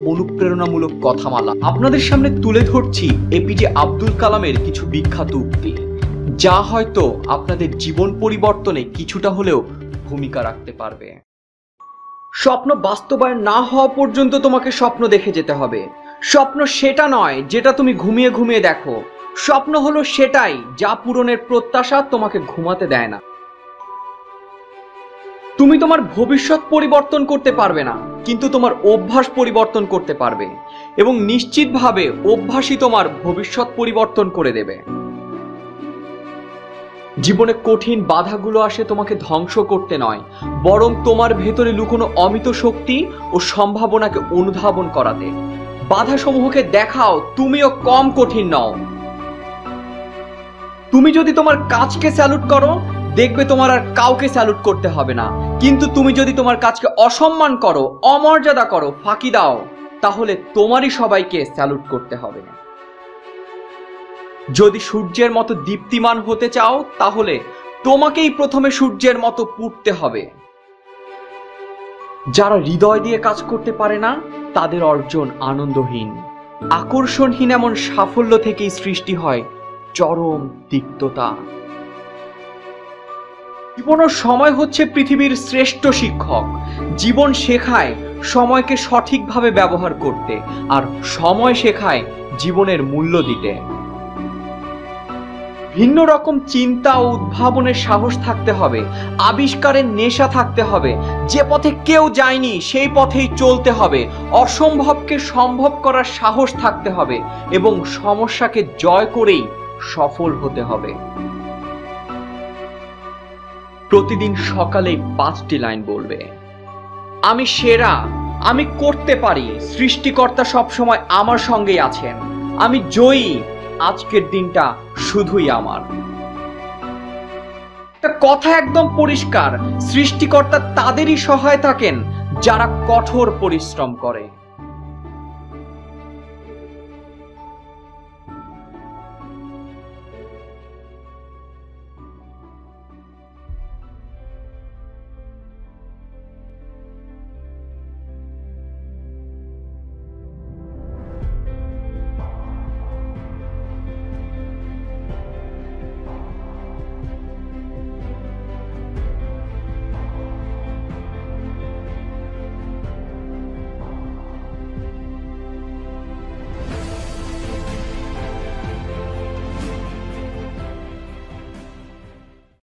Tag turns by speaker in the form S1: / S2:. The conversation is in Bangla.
S1: অনুপ্রেরণামূলক কথামালা আপনাদের সামনে তুলে ধরছি এপিজে আব্দুল কালামের কিছু বিখ্যাত উক্তি, যা হয়তো আপনাদের জীবন পরিবর্তনে কিছুটা হলেও ভূমিকা রাখতে পারবে। স্বপ্ন বাস্তবায়ন না হওয়া পর্যন্ত তোমাকে স্বপ্ন দেখে যেতে হবে। স্বপ্ন সেটা নয় যেটা তুমি ঘুমিয়ে ঘুমিয়ে দেখো। স্বপ্ন হলো সেটাই যা পূরণের প্রত্যাশা তোমাকে ঘুমাতে দেয় না। তুমি তোমার ভবিষ্যৎ পরিবর্তন করতে পারবে না, কিন্তু তোমার অভ্যাস পরিবর্তন করতে পারবে, এবং নিশ্চিতভাবে অভ্যাসই তোমার ভবিষ্যৎ পরিবর্তন করে দেবে। জীবনে কঠিন বাধাগুলো আসে তোমাকে ধ্বংস করতে নয়, বরং তোমার ভেতরে লুকোনো অমিত শক্তি ও সম্ভাবনাকে অনুধাবন করাতে। বাধাসমূহকে দেখাও তুমিও কম কঠিন নও। তুমি যদি তোমার কাজকে স্যালুট করো, দেখবে তোমার আর কাউকে স্যালুট করতে হবে না। কিন্তু তুমি যদি তোমার কাজকে অসম্মান করো, অমর্যাদা করো, ফাঁকি দাও, তাহলে তোমারই সবাইকে স্যালুট করতে হবে। যদি সূর্যের মতো দীপ্তিমান হতে চাও, তাহলে তোমাকেই প্রথমে সূর্যের মতো পুড়তে হবে। যারা হৃদয় দিয়ে কাজ করতে পারে না, তাদের অর্জন আনন্দহীন। আকর্ষণহীন এমন সাফল্য থেকেই সৃষ্টি হয় চরম তিক্ততা। জীবন ও সময় হচ্ছে পৃথিবীর শ্রেষ্ঠ শিক্ষক। জীবন শেখায় সময়কে সঠিকভাবে ব্যবহার করতে, আর সময় শেখায় জীবনের মূল্য দিতে। ভিন্ন রকম চিন্তা ও উদ্ভাবনের সাহস থাকতে হবে, আবিষ্কারের নেশা থাকতে হবে। যে পথে কেউ যায়নি সেই পথেই চলতে হবে। অসম্ভবকে সম্ভব করার সাহস থাকতে হবে, এবং সমস্যাকে জয় করেই সফল হতে হবে। প্রতিদিন সকালে 5টি লাইন বলবে। আমি সেরা, আমি করতে পারি, সৃষ্টিকর্তা সবসময় আমার সঙ্গেই আছেন, আমি জয়ী, আজকের দিনটা শুধুই আমার। একটা কথা একদম পরিষ্কার, সৃষ্টিকর্তা তাদেরই সহায় থাকেন যারা কঠোর পরিশ্রম করে।